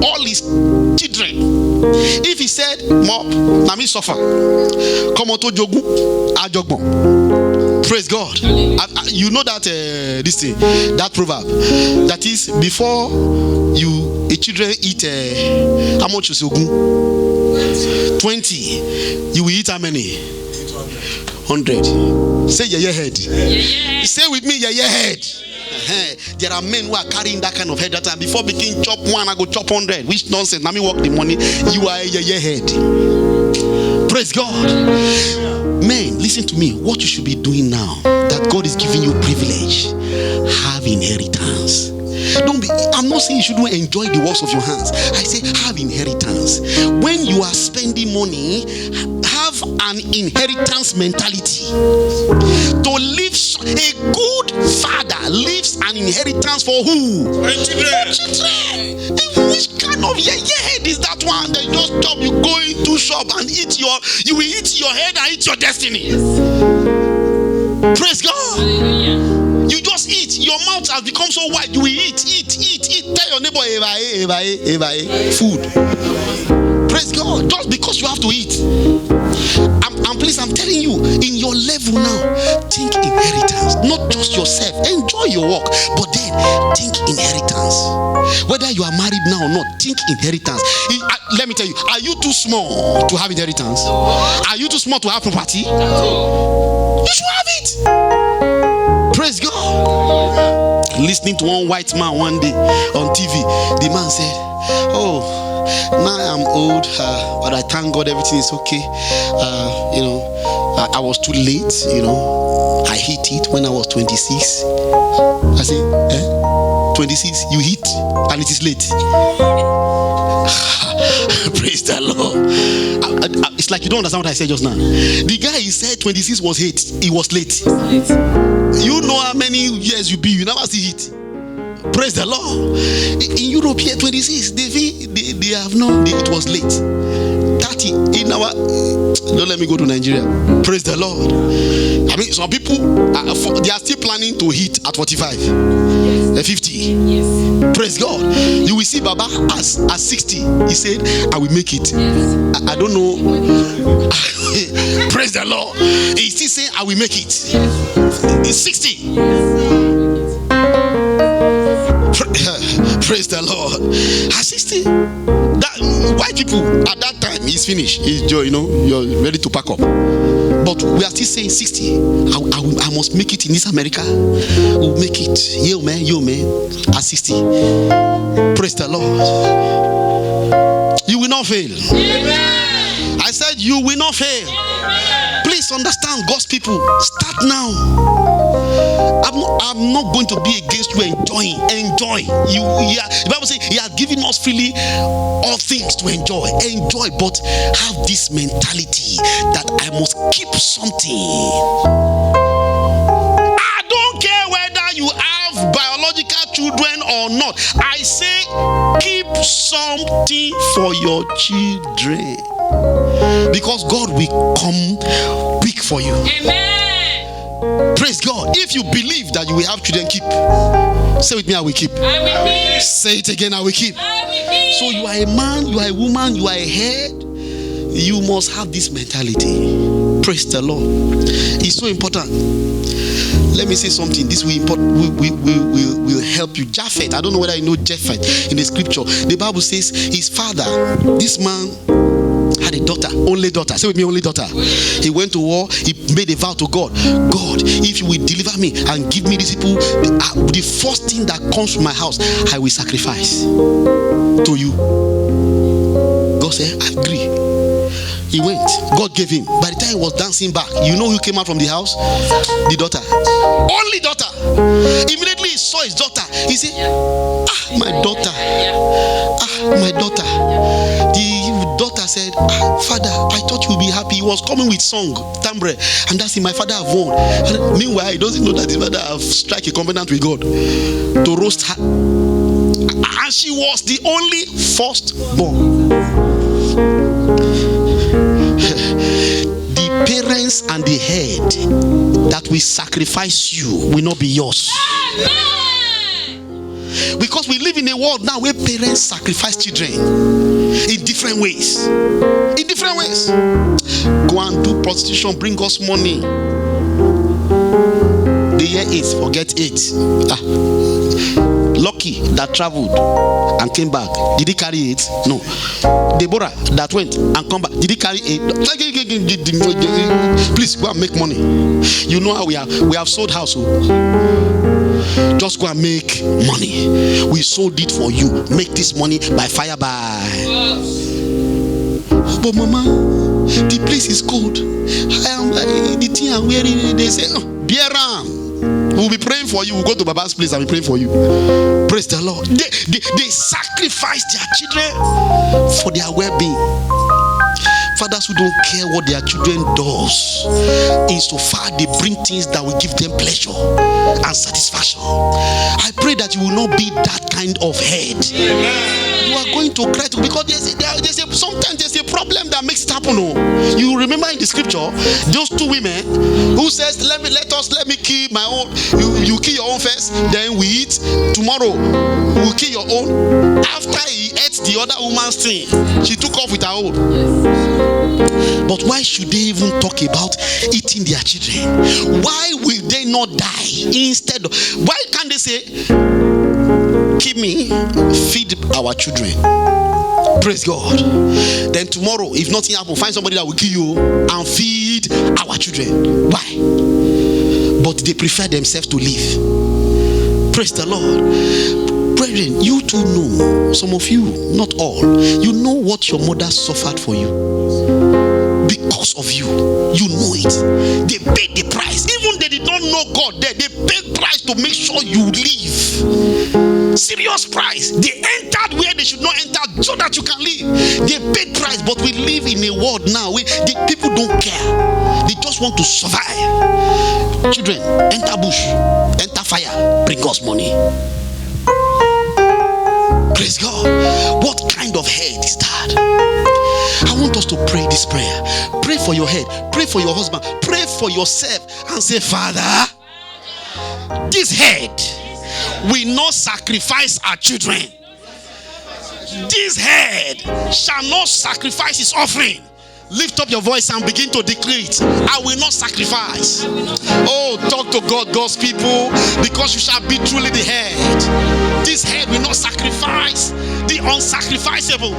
all his children. If he said, "Mop, na me suffer," come on to jogu, ajogbon. Praise God. You know that this thing, that proverb, that is, before a children eat how much is ogun? 20. You will eat how many? 100. Say yeah head. Say with me, yeah head. There are men who are carrying that kind of head that time. Before begin chop one, I go chop 100. Which nonsense? Now me work the money. You are a yeah head. Praise God. Men, listen to me. What you should be doing now, that God is giving you privilege, have inheritance. I'm not saying you shouldn't enjoy the works of your hands. I say have inheritance. When you are spending money, have an inheritance mentality. To live, a good father leaves an inheritance for who? For children. Which kind of head is that one? They just stop you go into shop and you will eat your head and eat your destiny. Praise God. You just eat. Your mouth has become so wide. You will eat. Tell your neighbor, food. Praise God. Just because you have to eat. Please, I'm telling you, in your level now, think inheritance. Not just yourself. Enjoy your work, but then think inheritance. Whether you are married now or not, think inheritance. Let me tell you, are you too small to have inheritance? Are you too small to have property? You should have it. Praise God. Listening to one white man one day on TV, the man said, "Oh, now I'm old, but I thank God everything is okay. I was too late, I hit it when I was 26. I said, 26, you hit, and it is late. Praise the Lord. It's like you don't understand what I said just now. The guy, he said 26 was hate, he was late. You know how many years you be, you never see it. Praise the Lord. In Europe here, 26, they have known it was late. 30 in our. Don't let me go to Nigeria. Praise the Lord. I mean, some people they are still planning to hit at 45, 50. Yes. Praise God. You will see Baba as 60. He said, "I will make it." Yes. I don't know. Praise the Lord. He's still saying, "I will make it." Yes. He's 60. Praise the Lord. At 60, that white people at that time is finished. You're ready to pack up. But we are still saying 60. I must make it in this America. We'll make it. Yo man, at 60. Praise the Lord. You will not fail. Amen. I said you will not fail. Amen. Please understand, God's people. Start now. I'm not going to be against you enjoying. Enjoy. The Bible says He has given us freely all things to enjoy. Enjoy, but have this mentality that I must keep something. I don't care whether you have biological children or not. I say keep something for your children, because God will come quick for you. Amen. Praise God. If you believe that you will have children, keep. Say with me, I will keep. I will keep. Say it again, I will keep. I will keep. So you are a man, you are a woman, you are a head. You must have this mentality. Praise the Lord. It's so important. Let me say something. This will help you. Japheth. I don't know whether you know Japheth in the scripture. The Bible says his father, this man, had a daughter, only daughter. Say with me, only daughter. He went to war. He made a vow to God. God, if you will deliver me and give me these people, the first thing that comes from my house, I will sacrifice to you. God said, I agree. He went. God gave him. By the time he was dancing back, you know who came out from the house? The daughter. Only daughter. Immediately he saw his daughter. He said, my daughter. My daughter. The daughter said, Father, I thought you would be happy. He was coming with song, timbre, and that's it. My father have won. And meanwhile, he doesn't know that his father have struck a covenant with God to roast her. And she was the only firstborn. The parents and the head that will sacrifice you will not be yours. Because Because we live in a world now where parents sacrifice children in different ways. In different ways. Go and do prostitution, bring us money. The year 8, forget 8. Lucky that traveled and came back. Did he carry it? No. Deborah that went and come back. Did he carry it? Please go and make money. You know how we have sold house. Just go and make money. We sold it for you. Make this money by fire by. But mama, the place is cold. The thing I'm wearing, they say, Bieram. We'll be praying for you. We'll go to Baba's place and be praying for you. Praise the Lord. They sacrifice their children for their well-being. Fathers who don't care what their children does, insofar they bring things that will give them pleasure and satisfaction. I pray that you will not be that kind of head. Amen. You are going to cry because sometimes there's a problem that makes it happen. You remember in the scripture those two women who says, let me kill my own. You kill your own first, then we eat. Tomorrow we'll kill your own. After he ate the other woman's thing, she took off with her own. But why should they even talk about eating their children? Why will they not die instead of, why can't they say, keep me, feed our children? Praise God. Then tomorrow, if nothing happens, find somebody that will kill you and feed our children. Why? But they prefer themselves to live. Praise the Lord. Brethren, you too know, some of you, not all, you know what your mother suffered for you. Because of you, you know it. They paid the price. Even they did not know God there, they paid price to make sure you live. Serious price. They entered where they should not enter so that you can live. They paid price, but we live in a world now where the people don't care. They just want to survive. Children, enter bush, enter fire, bring us money. Praise God. What kind of head is that? I want us to pray this prayer. Pray for your head. Pray for your husband. Pray for yourself and say, Father, this head will not sacrifice our children. This head shall not sacrifice his offering. Lift up your voice and begin to declare it. I will not sacrifice. Oh, talk to God, God's people, because you shall be truly the head. This head will not sacrifice the unsacrificable.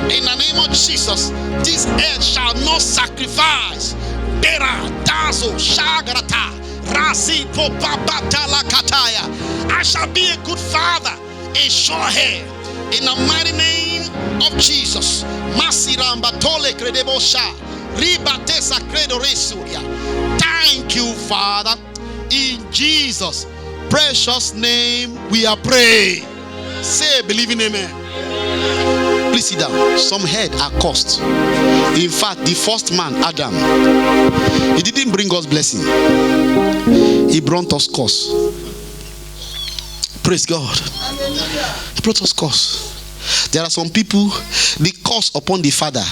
In the name of Jesus, this head shall not sacrifice. Bera, Dazo, Shagrata, Rasi, Popabatala Kataya. I shall be a good father, a sure head. In the mighty name of Jesus. Thank you, Father. In Jesus' precious name we are praying. Say, believing amen. Please sit down. Some head are cursed. In fact, the first man, Adam, he didn't bring us blessing. He brought us curse. Praise God. He brought us curse. There are some people, the curse upon the father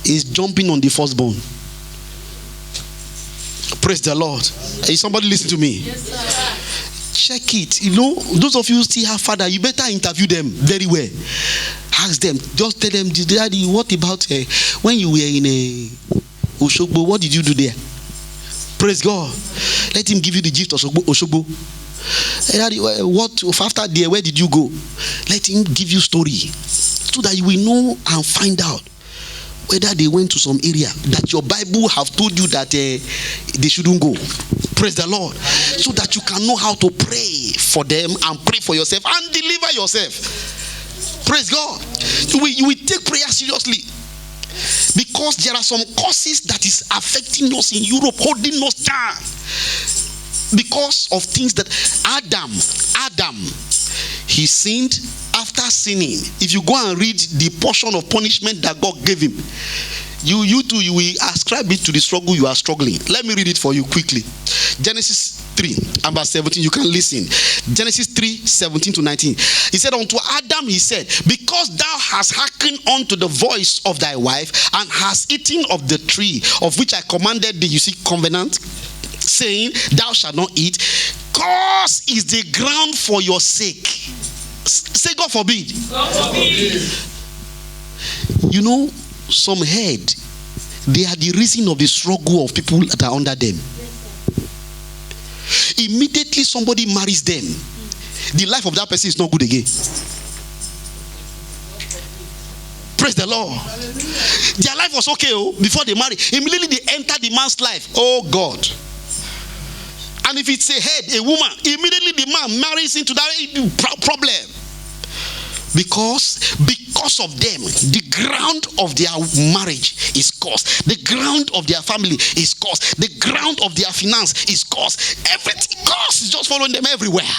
is jumping on the firstborn. Praise the Lord. Is somebody listening to me? Yes, sir. Check it. You know, those of you who still have father, you better interview them very well. Ask them. Just tell them, Daddy, what about when you were in a Oshogbo? What did you do there? Praise God. Let him give you the gift of Oshogbo. What after there? Where did you go? Let him give you story so that you will know and find out whether they went to some area that your Bible have told you that they shouldn't go. Praise the Lord. So that you can know how to pray for them and pray for yourself and deliver yourself. Praise God. You will take prayer seriously. Because there are some causes that is affecting us in Europe, holding us down. Because of things that Adam, he sinned. After sinning, if you go and read the portion of punishment that God gave him, you will ascribe it to the struggle you are struggling. Let me read it for you quickly. Genesis 3 and verse 17. You can listen. Genesis 3, 17 to 19. He said, unto Adam he said, because thou hast hearkened unto the voice of thy wife, and hast eaten of the tree of which I commanded thee, you see, covenant, saying, thou shalt not eat. Curse is the ground for your sake. Say God forbid. God forbid. You know, some head, they are the reason of the struggle of people that are under them. Immediately somebody marries them, the life of that person is not good again. Praise the Lord. Their life was okay before they marry. Immediately they enter the man's life. Oh God. And if it's a head, a woman, immediately the man marries into that problem. Because of them, the ground of their marriage is cursed. The ground of their family is cursed. The ground of their finance is cursed. Everything cursed is just following them everywhere.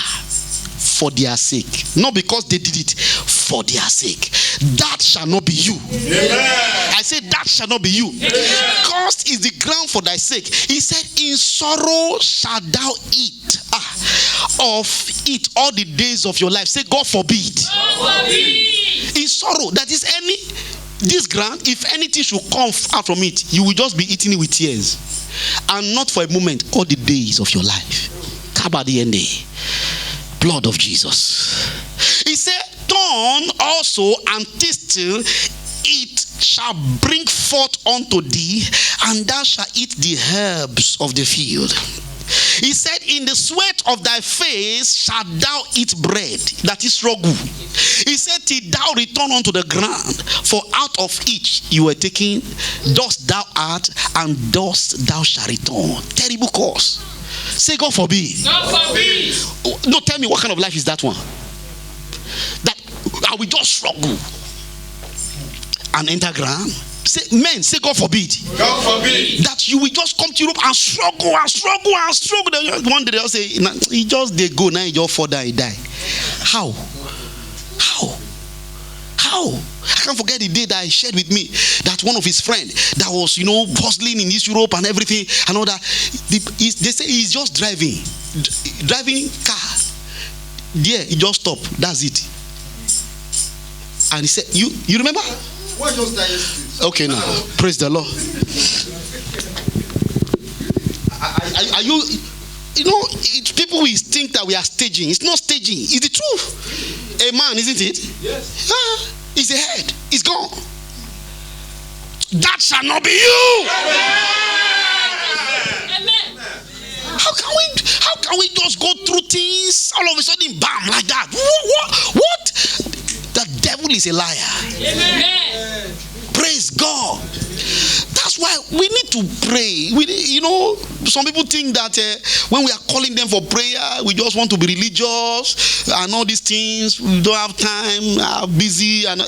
For their sake. Not because they did it. For their sake. That shall not be you. Amen. I said that shall not be you. Cursed is the ground for thy sake. He said, in sorrow shalt thou eat of it all the days of your life. Say, God forbid. God forbid. In sorrow, that is this ground, if anything should come out from it, you will just be eating it with tears. And not for a moment, all the days of your life. Kabadiende. Blood of Jesus. He said, turn also and tistle, it shall bring forth unto thee, and thou shalt eat the herbs of the field. He said, in the sweat of thy face shalt thou eat bread. That is rogu. He said, till thou return unto the ground, for out of each you were taken, dust thou art, and dust thou shalt return. Terrible cause. Say, God forbid. God forbid. No, tell me, what kind of life is that one? That I will just struggle and enter ground. Say, men, say, God forbid. God forbid. That you will just come to Europe and struggle and struggle and struggle. Then one day they'll say, he just they go now, he just fall down, he die. How? I can't forget the day that he shared with me that one of his friends that was, hustling in East Europe and everything and all that. They say he's just driving car. Yeah, he just stopped. That's it. And he said, you remember? What just that yesterday? Okay, now praise the Lord. Are you? People will think that we are staging. It's not staging. It's the truth. A man, isn't it? Yes. He's a head. He's gone. That shall not be you. Amen. How can we just go through things all of a sudden, bam, like that? What? The devil is a liar. Amen. Praise God. That's why we need to pray. Some people think that when we are calling them for prayer, we just want to be religious and all these things. We don't have time, I'm busy. And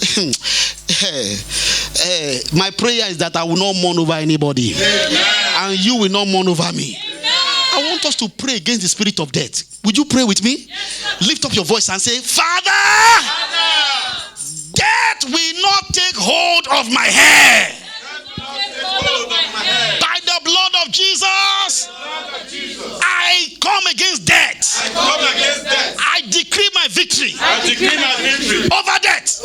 my prayer is that I will not mourn over anybody. Amen. And you will not mourn over me. Amen. I want us to pray against the spirit of death. Would you pray with me? Yes, lift up your voice and say, Father, death will not take hold of my head. By the blood of Jesus, I come against death. I decree my victory over death.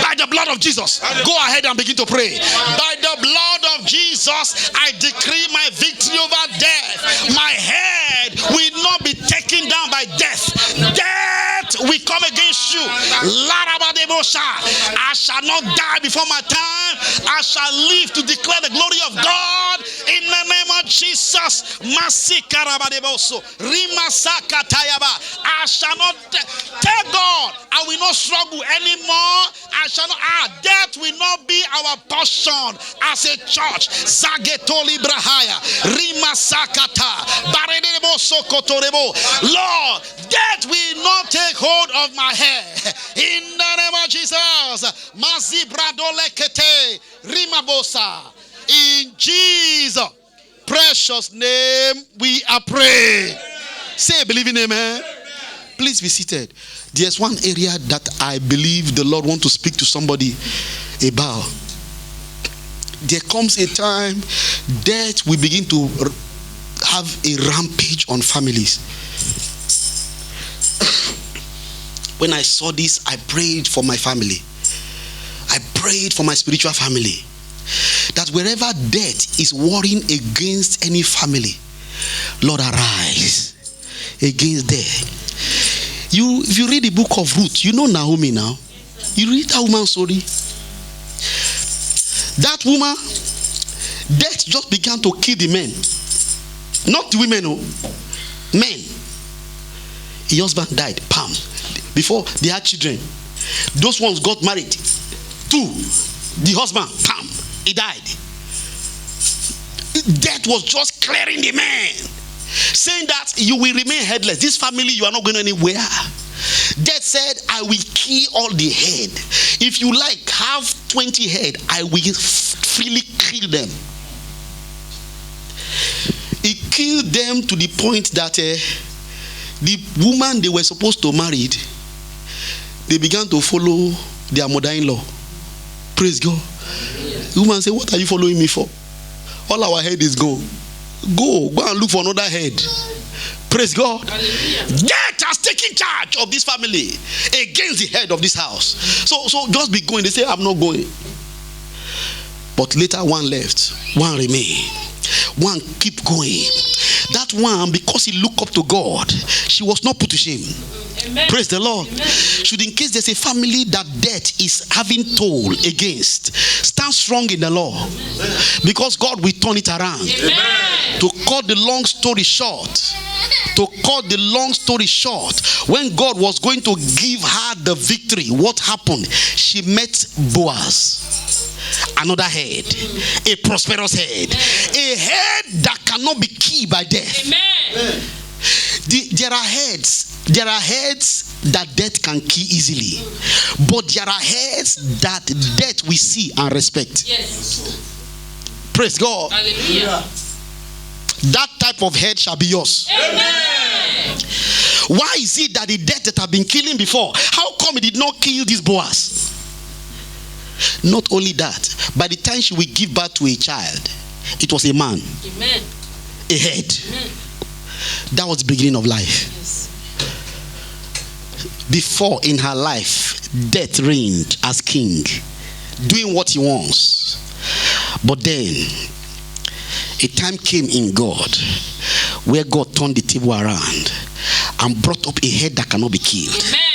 By the blood of Jesus. Go ahead and begin to pray. By the blood of Jesus, I decree my victory over death. My head will not be taken down by death. Death will come against you. I shall not die before my time. I shall live to declare the glory of God in the name of Jesus. I shall not tell God I will not struggle anymore. I shall not. Death will not be our portion as a church. Zagetoli Brahaya Rimasakata Baredebo Sokotorebo. Lord, death will not take hold of my head in the name of Jesus. Mazibradolekete Rimabosa. In Jesus' precious name we are praying. Say, believing amen. Please be seated. There's one area that I believe the Lord wants to speak to somebody about. There comes a time death will begin to have a rampage on families. When I saw this, I prayed for my family. I prayed for my spiritual family. That wherever death is warring against any family, Lord, arise against death. If you read the book of Ruth, you know Naomi now. You read that woman's story. That woman, death just began to kill the men. Not the women, no. Men. Her husband died. Pam. Before they had children. Those ones got married. 2. The husband, pam. He died. Death was just clearing the man. Saying that you will remain headless. This family, you are not going anywhere. Death said, I will kill all the head. If you like, have 20 head. I will freely kill them. He killed them to the point that the woman they were supposed to marry, they began to follow their mother-in-law. Praise God. The woman said, what are you following me for? All our head is gone. Go and look for another head. Praise God. Death has taken charge of this family against the head of this house. So just be going. They say, I'm not going. But later one left, one remained. One keep going. That one, because he looked up to God, she was not put to shame. Amen. Praise the Lord. Amen. Should in case there's a family that death is having toll against, stand strong in the Lord. Amen. Because God will turn it around. Amen. To cut the long story short, when God was going to give her the victory, what happened? She met Boaz. Another head, a prosperous head, a head that cannot be killed by death. Amen. There are heads that death can kill easily, but there are heads that death we see and respect. Yes. Praise God. Hallelujah. That type of head shall be yours. Amen. Why is it that the death that have been killing before, how come it did not kill this Boaz? Not only that, by the time she will give birth to a child, it was a man. Amen. A head. Amen. That was the beginning of life. Yes. Before in her life, death reigned as king, doing what he wants. But then, a time came in God where God turned the table around and brought up a head that cannot be killed. Amen.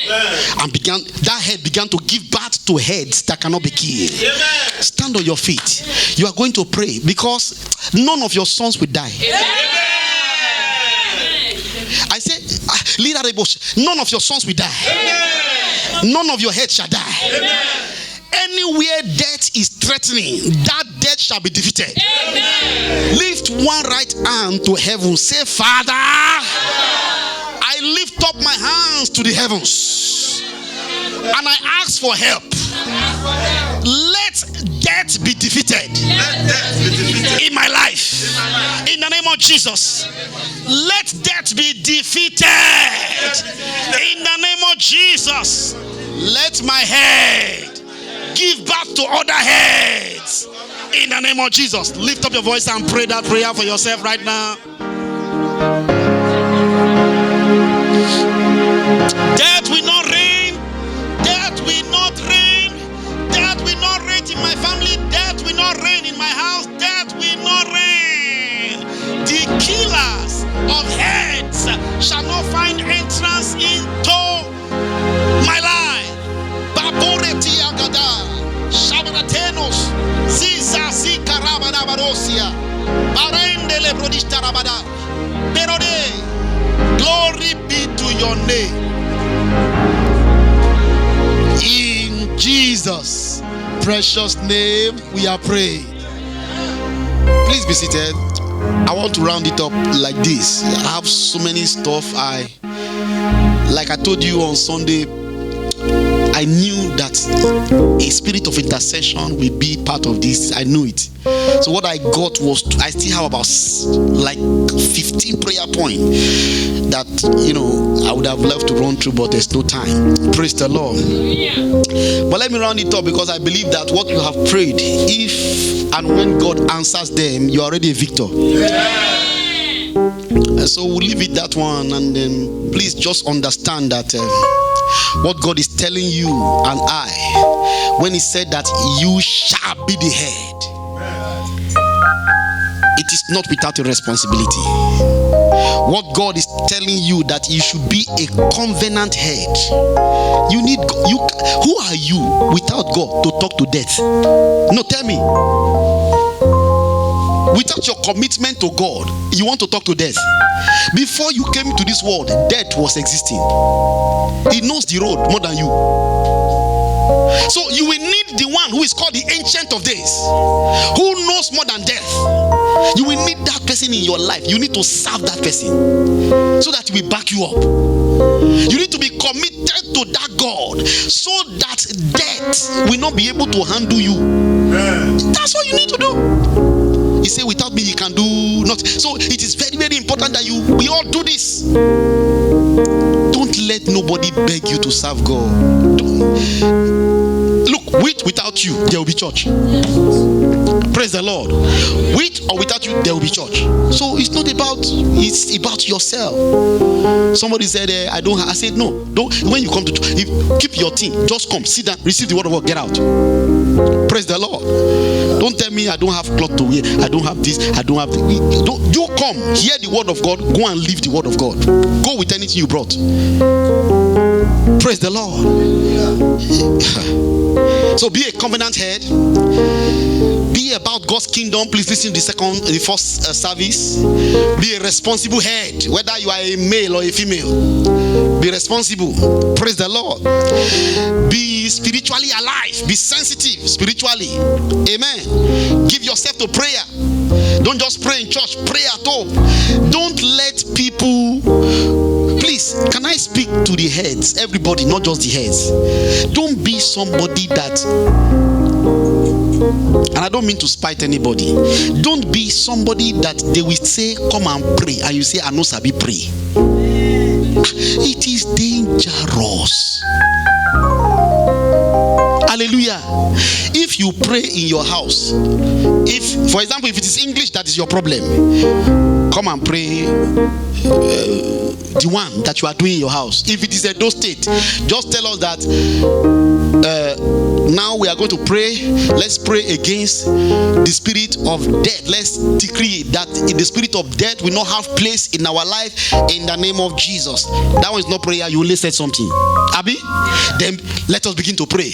And that head began to give birth to heads that cannot be killed. Amen. Stand on your feet. You are going to pray because none of your sons will die. Amen. I say, leader Rebosh, none of your sons will die. Amen. None of your heads shall die. Amen. Anywhere death is threatening, that death shall be defeated. Amen. Lift one right hand to heaven. Say, Father, I lift up my hands to the heavens and I ask for help. Let death be defeated in my life. In the name of Jesus. Let death be defeated in the name of Jesus. Let my head give birth to other heads in the name of Jesus. Lift up your voice and pray that prayer for yourself right now. Death will not reign. Death will not reign. Death will not reign in my family. Death will not reign in my house. Death will not reign. The killers of heads shall not find entrance into my life. Baboreti agada, Shabaratenos, Ziza Zikarabada Barosia, Barende Lebrodista Rabada, Perode. Glory be to your name. In Jesus' precious name we are praying. Please be seated. I want to round it up like this. I have so many stuff. Like I told you on Sunday, I knew that a spirit of intercession will be part of this. I knew it. So what I got was, I still have about like 15 prayer points that, I would have loved to run through, but there's no time. Praise the Lord. But let me round it up because I believe that what you have prayed, if and when God answers them, you are already a victor. So we'll leave it that one, and then please just understand that what God is telling you and I, when he said that you shall be the head, it is not without a responsibility. what God is telling you, that you should be a covenant head. You need you. Who are you without God to talk to death? No, tell me. Without your commitment to God, you want to talk to death. Before you came to this world, death was existing. He knows the road more than you. So you will need the one who is called the Ancient of Days, who knows more than death. You will need that person in your life. You need to serve that person so that he will back you up. You need to be committed to that God so that death will not be able to handle you. That's what you need to do. He said, without me you can do nothing. So it is very, very important that we all do this. Don't let nobody beg you to serve God. Look, without you there will be church. Praise the Lord. With or without you there will be church. So it's not about, it's about yourself. Somebody said, I don't have. I said, no, don't. When you come to church, keep your thing. Just come, sit down, receive the word of God, get out. Praise the Lord. Don't tell me I don't have cloth to wear, I don't have this, I don't have this. You come, hear the word of God, go and live the word of God. Go with anything you brought. Praise the Lord. So be a covenant head. Be about God's kingdom. Please listen to the first service. Be a responsible head, whether you are a male or a female. Be responsible. Praise the Lord. Be spiritually alive. Be sensitive spiritually. Amen. Give yourself to prayer. Don't just pray in church, pray at home. Don't let people. Please, can I speak to the heads? Everybody, not just the heads. Don't be somebody that, and I don't mean to spite anybody, don't be somebody that they will say, come and pray, and you say, I know sabi pray. It is dangerous. Hallelujah. If you pray in your house, if, for example, if it is English that is your problem, come and pray the one that you are doing in your house. If it is Edo State, just tell us that now we are going to pray. Let's pray against the spirit of death. Let's decree that the spirit of death will not have place in our life in the name of Jesus. That one is not prayer. You only said something. Abi? Then let us begin to pray.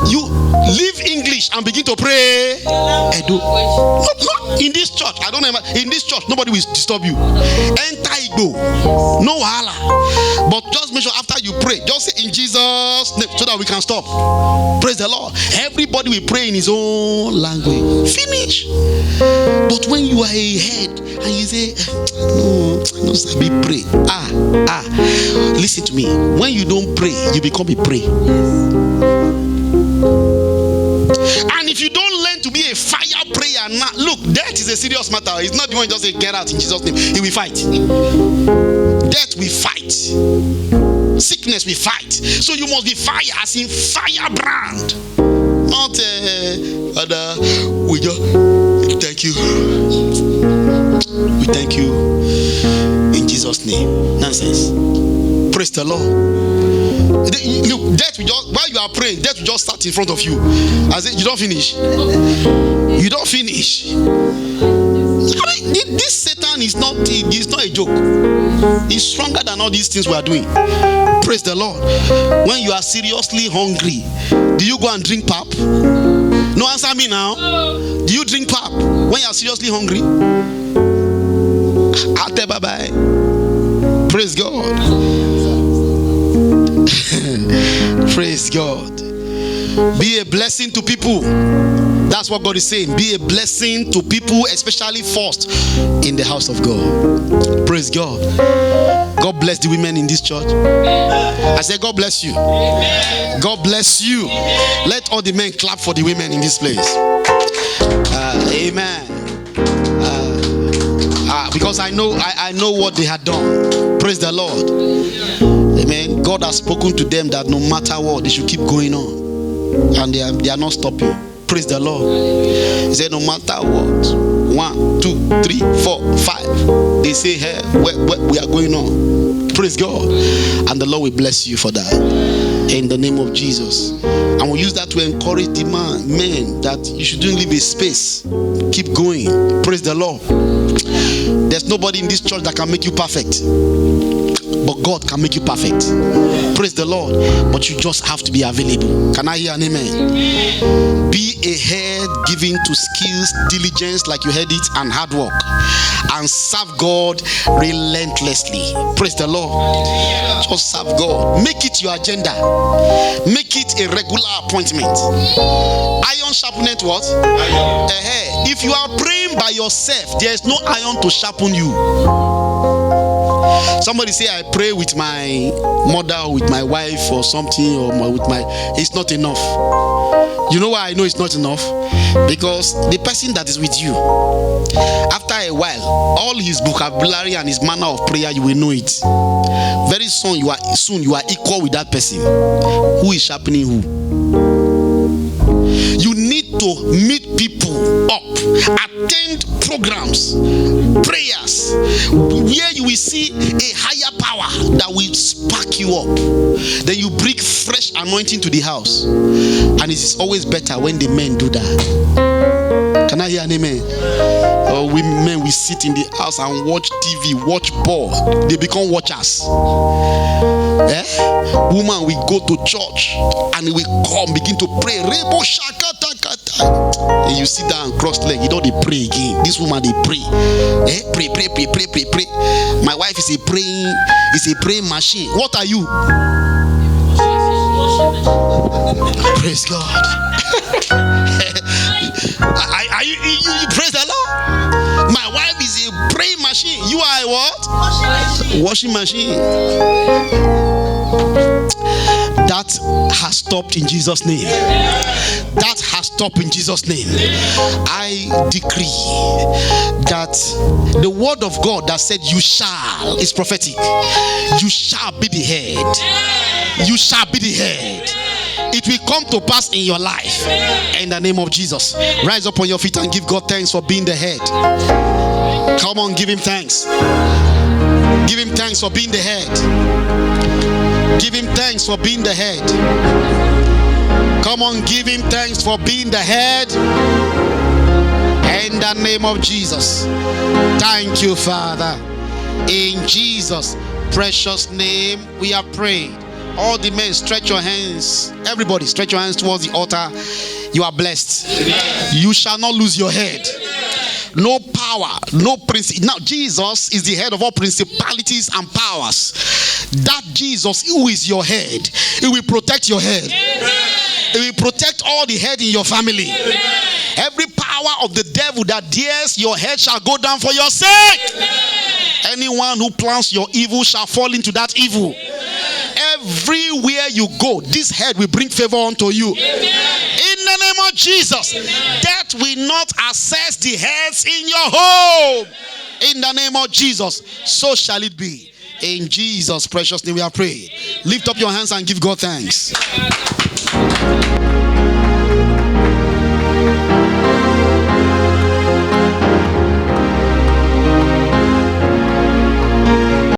You leave English and begin to pray. Edo. Not in this church. I don't know. In this church, nobody will disturb you. Enter Igbo. No wahala. But just make sure after you pray, just say in Jesus' name so that we can stop. Praise the Lord. Everybody will pray in his own language. Finish. But when you are a head and you say, no, sabi pray. Listen to me. When you don't pray, you become a prey. And if you don't learn to be a fire prayer now, look, death is a serious matter. It's not the one you just say get out in Jesus' name. He will fight. Death will fight. Sickness will fight. So you must be fire, as in firebrand. Not we just thank you. We thank you in Jesus' name. Nonsense. Praise the Lord. Look, death will just, while you are praying, death will just start in front of you. As if you don't finish. You don't finish. This Satan is not a joke. He's stronger than all these things we are doing. Praise the Lord. When you are seriously hungry, do you go and drink pap? No, answer me now. Do you drink pap when you are seriously hungry? Ate bye-bye. Praise God. Praise God. Be a blessing to people. That's what God is saying. Be a blessing to people, especially first in the house of God. Praise God. God bless the women in this church. I said, God bless you. God bless you. Let all the men clap for the women in this place. Amen. Because I know what they had done. Praise the Lord. Amen. God has spoken to them that no matter what, they should keep going on. And they are not stopping. Praise the Lord. He said, no matter what, 1, 2, 3, 4, 5, they say, hey, we are going on. Praise God. And the Lord will bless you for that. In the name of Jesus. And we'll use that to encourage the men that you shouldn't leave a space. Keep going. Praise the Lord. There's nobody in this church that can make you perfect, but God can make you perfect. Praise the Lord. But you just have to be available. Can I hear an amen? Be a head giving to skills, diligence, like you heard it, and hard work, and serve God relentlessly. Praise the Lord. Just serve God. Make it your agenda. Make it a regular appointment. Iron sharpeneth what? If you are praying by yourself, there is no iron to sharpen you. Somebody say, I pray with my mother, or with my wife, or something, or with my... It's not enough. You know why I know it's not enough? Because the person that is with you, after a while, all his vocabulary and his manner of prayer, you will know it. Very soon you are equal with that person. Who is sharpening who? You need to meet people up, attend programs, prayers, where you will see a higher power that will spark you up. Then you bring fresh anointing to the house. And it is always better when the men do that. Can I hear an amen? We men, we sit in the house and watch TV, watch ball. They become watchers. Woman, we go to church and we come, begin to pray. And you sit down, cross leg, you know they pray again. This woman, they pray. Pray. My wife is a praying machine. What are you? Praise God. Are you praise the Lord? My wife is a praying machine. You are a what? Washing machine. That has stopped in Jesus' name. That has stopped in Jesus' name. I decree that the word of God that said you shall is prophetic. You shall be the head. You shall be the head. It will come to pass in your life. In the name of Jesus. Rise up on your feet and give God thanks for being the head. Come on, give him thanks. Give him thanks for being the head. Give him thanks for being the head. Come on, give him thanks for being the head. In the name of Jesus. Thank you, Father. In Jesus' precious name, we have prayed. All the men, stretch your hands. Everybody, stretch your hands towards the altar. You are blessed. Amen. You shall not lose your head. No power, no principle. Now, Jesus is the head of all principalities and powers. That Jesus, who is your head, he will protect your head. He will protect all the head in your family. Every power of the devil that dares your head shall go down for your sake. Anyone who plans your evil shall fall into that evil. Everywhere you go, this head will bring favor unto you. In the name of Jesus, death will not access the heads in your home. In the name of Jesus, so shall it be. In Jesus' precious name we are praying. Lift up your hands and give God thanks.